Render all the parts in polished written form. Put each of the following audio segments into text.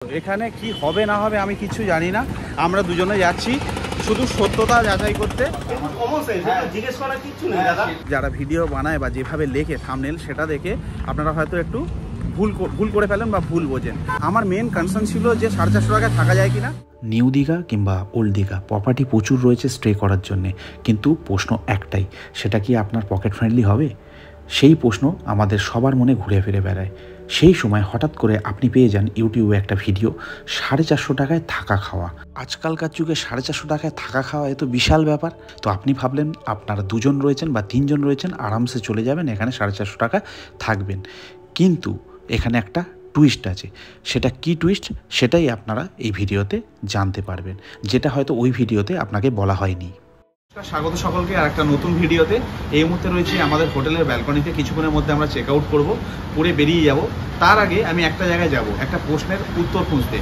এখানে কি হবে না হবে আমি কিছু জানি না। আমরা দুজনে যাচ্ছি শুধু সত্যতা যাচাই করতে। জিজ্ঞেস করার কিছু নেই দাদা। যারা ভিডিও বানায় বা যেভাবে লেখে থাম্বনেল সেটা দেখে আপনারা হয়তো একটু ভুল করে ফেলেন বা ভুল বোঝেন। আমার মেন কনসার্ন ছিল যে 450 টাকায় থাকা যায় কিনা। নিউ দীঘা কিংবা ওল্ড দীঘা প্রপার্টি প্রচুর রয়েছে স্টে করার জন্যে, কিন্তু প্রশ্ন একটাই, সেটা কি আপনার পকেট ফ্রেন্ডলি হবে? সেই প্রশ্ন আমাদের সবার মনে ঘুরে ফিরে বেড়ায়। সেই সময় হঠাৎ করে আপনি পেয়ে যান ইউটিউবে একটা ভিডিও 450 টাকায় থাকা খাওয়া। আজকালকার যুগে 450 টাকায় থাকা খাওয়া এ তো বিশাল ব্যাপার। তো আপনি ভাবলেন আপনারা দুজন রয়েছেন বা তিনজন রয়েছেন, আরামসে চলে যাবেন, এখানে 450 টাকা থাকবেন। কিন্তু এখানে একটা টুইস্ট আছে। সেটা কি টুইস্ট সেটাই আপনারা এই ভিডিওতে জানতে পারবেন, যেটা হয়তো ওই ভিডিওতে আপনাকে বলা হয়নি। স্বাগত সকলকে আর একটা নতুন ভিডিওতে। এই মুহূর্তে রয়েছি আমাদের হোটেলের ব্যালকনিতে। কিছুক্ষণের মধ্যে আমরা চেক আউট করবো, করে বেরিয়ে যাব। তার আগে আমি একটা জায়গায় যাব, একটা প্রশ্নের উত্তর খুঁজতে।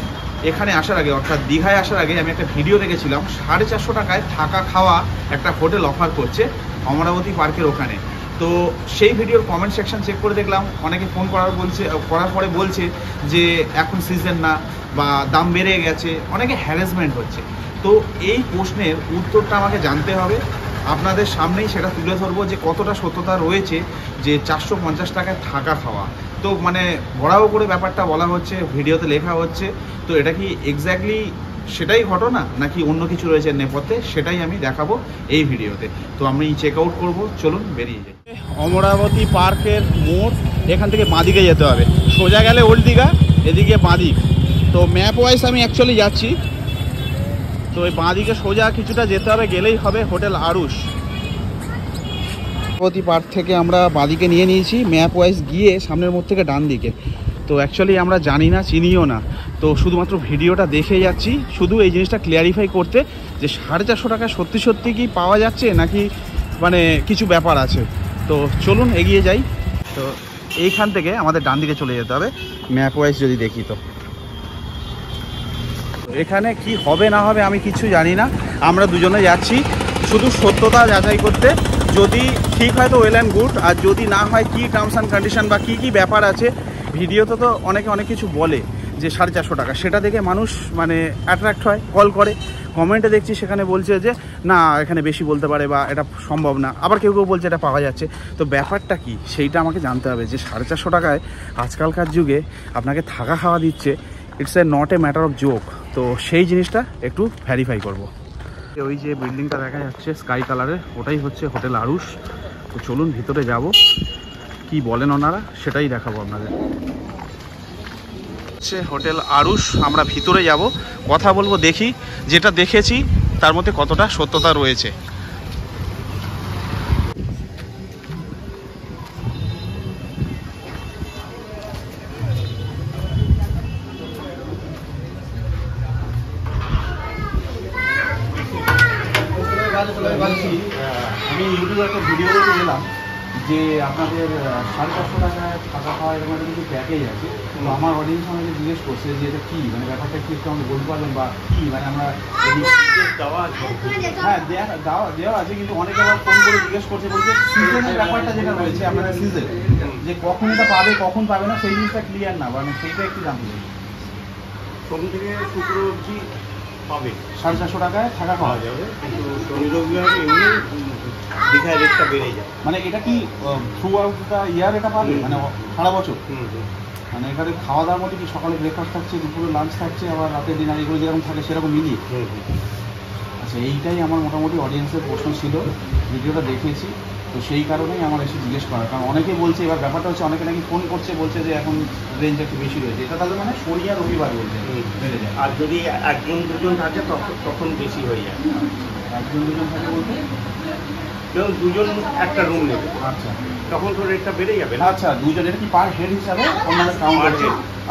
এখানে আসার আগে অর্থাৎ দীঘায় আসার আগে আমি একটা ভিডিও দেখেছিলাম 450 টাকায় থাকা খাওয়া একটা হোটেল অফার করছে অমরাবতী পার্কের ওখানে। তো সেই ভিডিওর কমেন্ট সেকশন চেক করে দেখলাম অনেকে ফোন করার পরে বলছে যে এখন সিজন না বা দাম বেড়ে গেছে, অনেকে হ্যারাসমেন্ট হচ্ছে। তো এই প্রশ্নের উত্তরটা আমাকে জানতে হবে, আপনাদের সামনেই সেটা তুলে ধরবো যে কতটা সত্যতা রয়েছে যে 450 টাকায় থাকা খাওয়া। তো মানে বড়াও করে ব্যাপারটা বলা হচ্ছে, ভিডিওতে লেখা হচ্ছে। তো এটা কি এক্স্যাক্টলি সেটাই ঘটনা নাকি অন্য কিছু রয়েছে নেপথ্যে, সেটাই আমি দেখাবো এই ভিডিওতে। তো আমি চেক আউট করবো, চলুন বেরিয়ে যাই। অমরাবতী পার্কের মোড়, এখান থেকে বাঁদিকে যেতে হবে। সোজা গেলে ওল্ড দীঘা, এদিকে বাঁদিক। তো ম্যাপ ওয়াইজ আমি অ্যাকচুয়ালি যাচ্ছি। তো এই বাঁদিকে সোজা কিছুটা যেতে হবে, গেলেই হবে হোটেল আরুষ। অমরাবতী পার্ক থেকে আমরা বাঁদিকে নিয়ে নিয়েছি, ম্যাপ ওয়াইজ গিয়ে সামনের মোড় থেকে ডান দিকে। তো অ্যাকচুয়ালি আমরা জানি না, চিনিও না। তো শুধুমাত্র ভিডিওটা দেখে যাচ্ছি, শুধু এই জিনিসটা ক্লিয়ারিফাই করতে যে 450 টাকা সত্যি সত্যি কি পাওয়া যাচ্ছে নাকি মানে কিছু ব্যাপার আছে। তো চলুন এগিয়ে যাই। তো এইখান থেকে আমাদের ডান দিকে চলে যেতে হবে ম্যাপ ওয়াইজ যদি দেখি। তো এখানে কি হবে না হবে আমি কিছু জানি না। আমরা দুজনে যাচ্ছি শুধু সত্যতা যাচাই করতে। যদি ঠিক হয় তো ওয়েল অ্যান্ড গুড, আর যদি না হয় কি টার্মস অ্যান্ড কন্ডিশন বা কি ব্যাপার আছে। ভিডিওতে তো অনেকে অনেক কিছু বলে যে 450 টাকা, সেটা দেখে মানুষ মানে অ্যাট্রাক্ট হয়, কল করে। কমেন্টে দেখছি সেখানে বলছে যে না এখানে বেশি বলতে পারে বা এটা সম্ভব না, আবার কেউ বলছে এটা পাওয়া যাচ্ছে। তো ব্যাপারটা কি সেইটা আমাকে জানতে হবে যে 450 টাকায় আজকালকার যুগে আপনাকে থাকা খাওয়া দিচ্ছে। It's not a matter of joke. তো সেই জিনিসটা একটু ভ্যারিফাই করব। ওই যে বিল্ডিংটা দেখা যাচ্ছে স্কাই কালারের, ওটাই হচ্ছে হোটেল আরুষ। তো চলুন ভিতরে যাব, কি বলেন ওনারা সেটাই দেখাবো আপনাদের। হচ্ছে হোটেল আরুষ, আমরা ভিতরে যাব, কথা বলবো, দেখি যেটা দেখেছি তার মধ্যে কতটা সত্যতা রয়েছে। আমি ইউটিউবে একটা ভিডিও দেখে গেলাম যে আপনাদের 450 টাকায় থাকা খাওয়া এরকম একটা কিছু প্যাকেজ আছে। তো আমার অডিয়েন্স আমাকে জিজ্ঞেস করছে যে এটা কী, মানে ব্যাপারটা কি একটু আমাকে বলতে পারবেন বা কী, মানে আমরা হ্যাঁ দেওয়া আছে, কিন্তু অনেকে আবার ফোন করে জিজ্ঞেস করছে, বলছে সিজনের ব্যাপারটা যেটা রয়েছে আপনাদের সিজন, যে কখন এটা পাবে কখন পাবে না সেই জিনিসটা ক্লিয়ার না, মানে সেইটা একটু জানতে চাই। সোম থেকে শুক্র অবধি পাবে 450 টাকায় থাকা খাওয়া যাবে, কিন্তু শনি রবিবার এমনি দীঘায় রেটটা বেড়ে যায়। মানে এটা কি থ্রু আউট দ্য ইয়ার এটা পাবে মানে সারা বছর? মানে এখানে খাওয়া দাওয়ার মধ্যে কি সকালে ব্রেকফাস্ট থাকছে, দুপুরে লাঞ্চ থাকছে, আবার রাতে ডিনার, এগুলো যেরকম থাকে সেরকম মিলিয়ে? আচ্ছা, এইটাই আমার মোটামুটি অডিয়েন্সের প্রশ্ন ছিল, ভিডিওটা দেখেছি। তো সেই কারণেই আমার এসে জিজ্ঞেস করা, কারণ অনেকেই বলছে, এবার ব্যাপারটা হচ্ছে অনেকে নাকি ফোন করছে, বলছে যে এখন রেঞ্জ একটু বেশি রয়েছে। এটা তাহলে মানে শনি আর রবিবার বলছে বেড়ে যায়। আর যদি একজন দুজন থাকে তখন বেশি হয়ে যায়। একজন দুজন থাকে বলতে যেমন দুজন একটা রুম নেবে, আচ্ছা, তখন তো রেটটা বেড়ে যাবে। আচ্ছা, দুজন, এটা কি পার হেড হিসাবে অন্যান্য কাউন্ট আছে?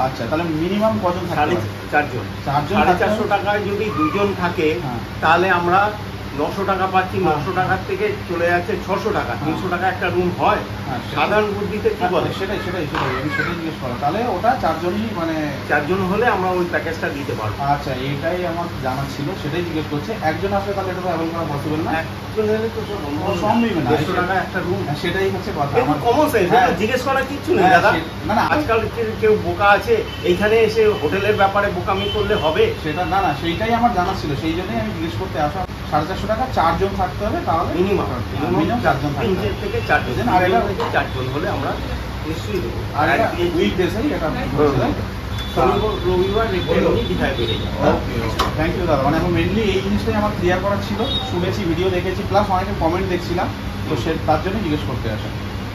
আচ্ছা, তাহলে মিনিমাম কজন থাকে? 4.5 4 টাকায় যদি দুজন থাকে তাহলে আমরা 900 টাকা পাচ্ছি, 900 টাকার থেকে চলে যাচ্ছে 600 টাকা, 300 টাকা একটা রুম হয়। সাধারণ বুদ্ধিতে কি বলে? সেটাই আমি সেটাই জিজ্ঞেস করা। তাহলে ওটা 4 জনই মানে 4 জন হলে আমরা ওই প্যাকেজটা দিতে পারবো। আচ্ছা, এইটাই আমার জানা ছিল, সেটাই জিজ্ঞেস করছে। একজন আসলে তাহলে এটা তো অ্যাভেল করা পসিবল না। একজন হলে তো সম্ভব না, 150 টাকা একটা রুম। সেটাই হচ্ছে কথা। আমার কমন সেন্স, জিজ্ঞেস করার কিচ্ছু নেই দাদা। না আজকাল কেউ বোকা আছে এইখানে এসে হোটেলের ব্যাপারে বোকামি করলে হবে? সেটা না, সেইটাই আমার জানা ছিল, সেই জন্যই আমি জিজ্ঞেস করতে আসা। 450 টাকা 4 জন থাকতে হবে, তাহলে মিনিমাম 4 জন থাকতে 3 হবে থেকে 4 জন। আর এটা 4 জন হলে আমরা নিশ্চয়ই দেবো। আর এটা উইকডেজেই এটা শনিবার রবিবার এমনি দীঘায় বেরিয়ে যাবে। থ্যাংক ইউ দাদা। মানে এখন মেনলি এই জিনিসটাই আমার ক্লিয়ার করার ছিল। শুনেছি, ভিডিও দেখেছি, প্লাস অনেকে কমেন্ট দেখছিলাম, তো তার জন্য জিজ্ঞেস করতে আসা।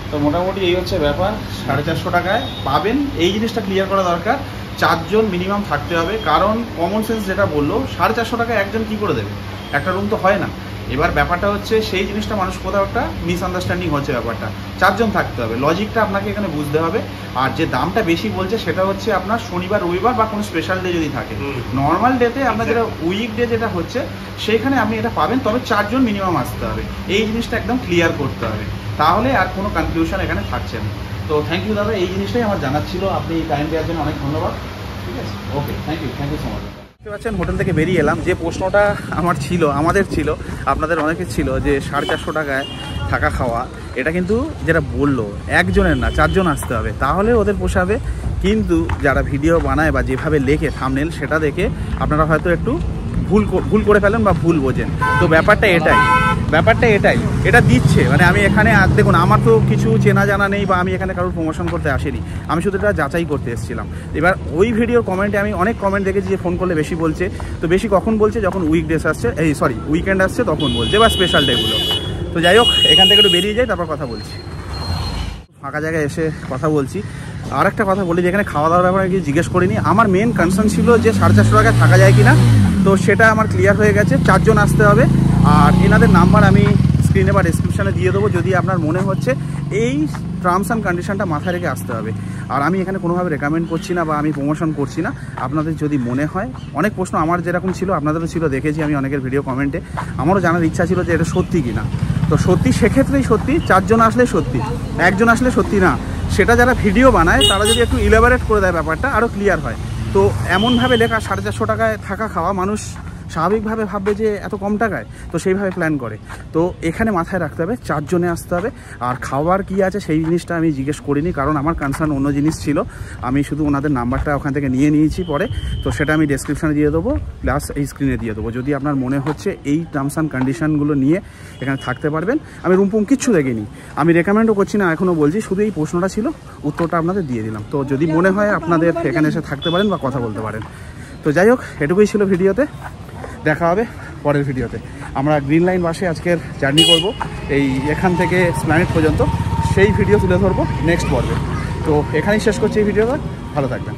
তো মোটামুটি এই হচ্ছে ব্যাপার। 450 টাকায় পাবেন, এই জিনিসটা ক্লিয়ার করা দরকার। 4 জন মিনিমাম থাকতে হবে, কারণ কমন সেন্স যেটা বললো 450 টাকা একজন কি করে দেবে, একটা রুম তো হয় না। এবার ব্যাপারটা হচ্ছে সেই জিনিসটা মানুষ কোথাও একটা মিসআন্ডারস্ট্যান্ডিং হচ্ছে ব্যাপারটা। 4 জন থাকতে হবে, লজিকটা আপনাকে এখানে বুঝতে হবে। আর যে দামটা বেশি বলছে সেটা হচ্ছে আপনার শনিবার রবিবার বা কোনো স্পেশাল ডে যদি থাকে। নর্মাল ডেতে আপনার যেটা উইক ডে যেটা হচ্ছে সেইখানে আপনি এটা পাবেন, তবে 4 জন মিনিমাম আসতে হবে। এই জিনিসটা একদম ক্লিয়ার করতে হবে, তাহলে আর কোনো কনফিউশন এখানে থাকছে না। তো থ্যাংক ইউ দাদা, এই জিনিসটাই আমার জানার ছিল। আপনি টাইম দেওয়ার জন্য অনেক ধন্যবাদ। ঠিক আছে, ওকে, থ্যাংক ইউ সো মাচ। দেখতে পাচ্ছেন হোটেল থেকে বেরিয়ে এলাম। যে প্রশ্নটা আমার ছিল, আমাদের ছিল, আপনাদের অনেকের ছিল, যে 450 টাকায় থাকা খাওয়া, এটা কিন্তু যেটা বললো একজনের না 4 জন আসতে হবে, তাহলে ওদের পোষাবে। কিন্তু যারা ভিডিও বানায় বা যেভাবে লেখে থাম্বনেল, সেটা দেখে আপনারা হয়তো একটু ভুল করে ফেলেন বা ভুল বোঝেন। তো ব্যাপারটা এটাই এটা দিচ্ছে। মানে আমি এখানে দেখুন, আমার তো কিছু চেনা জানা নেই বা আমি এখানে কারোর প্রমোশন করতে আসিনি, আমি শুধু এটা যাচাই করতে এসেছিলাম। এবার ওই ভিডিওর কমেন্টে আমি অনেক কমেন্ট দেখেছি যে ফোন করলে বেশি বলছে। তো বেশি কখন বলছে, যখন উইকডেস আসছে, উইকেন্ড আসছে তখন বলছে, বা স্পেশাল ডেগুলো। তো যাই হোক, এখান থেকে একটু বেরিয়ে যাই, তারপর কথা বলছি। ফাঁকা জায়গায় এসে কথা বলছি। আর একটা কথা বলি, যে এখানে খাওয়া দাওয়ার ব্যাপারে কিছু জিজ্ঞেস করিনি। আমার মেন কনসার্ন ছিল যে 450 টাকায় থাকা যায় কিনা, তো সেটা আমার ক্লিয়ার হয়ে গেছে। 4 জন আসতে হবে। আর এনাদের নাম্বার আমি স্ক্রিনে বা ডেসক্রিপশানে দিয়ে দেবো, যদি আপনার মনে হচ্ছে এই টার্মস অ্যান্ড কন্ডিশনটা মাথায় রেখে আসতে হবে। আর আমি এখানে কোনোভাবে রেকমেন্ড করছি না বা আমি প্রমোশন করছি না। আপনাদের যদি মনে হয়, অনেক প্রশ্ন আমার যেরকম ছিল আপনাদেরও ছিল, দেখেছি আমি অনেকের ভিডিও কমেন্টে, আমারও জানার ইচ্ছা ছিল যে এটা সত্যি কিনা। তো সত্যি, সেক্ষেত্রেই সত্যি। 4 জন আসলে সত্যি, 1 জন আসলে সত্যি না। সেটা যারা ভিডিও বানায় তারা যদি একটু ইলাবোরেট করে দেয়, ব্যাপারটা আরও ক্লিয়ার হয়। তো এমনভাবে লেখা 450 টাকায় থাকা খাওয়া, মানুষ স্বাভাবিকভাবে ভাববে যে এত কম টাকায়, তো সেইভাবে প্ল্যান করে। তো এখানে মাথায় রাখতে হবে 4 জনে আসতে হবে। আর খাবার কি আছে সেই জিনিসটা আমি জিজ্ঞেস করিনি, কারণ আমার কনসার্ন অন্য জিনিস ছিল। আমি শুধু ওনাদের নাম্বারটা ওখান থেকে নিয়েছি পরে, তো সেটা আমি ডেসক্রিপশানে দিয়ে দেবো, প্লাস এই স্ক্রিনে দিয়ে দেবো। যদি আপনার মনে হচ্ছে এই টার্মস অ্যান্ড কন্ডিশনগুলো নিয়ে এখানে থাকতে পারবেন। আমি রুম কিচ্ছু দেখিনি, আমি রেকমেন্ডও করছি না, এখনও বলছি, শুধু এই প্রশ্নটা ছিল, উত্তরটা আপনাদের দিয়ে দিলাম। তো যদি মনে হয় আপনাদের এখানে এসে থাকতে পারেন বা কথা বলতে পারেন। তো যাই হোক, এটুকুই ছিল ভিডিওতে। দেখা হবে পরের ভিডিওতে। আমরা গ্রিন লাইন বাসে আজকের জার্নি করব, এই এখান থেকে এসপ্ল্যানেড পর্যন্ত। সেই ভিডিও তুলে ধরবো নেক্সট পর্বে। তো এখানেই শেষ করছি এই ভিডিওটা। ভালো থাকবেন।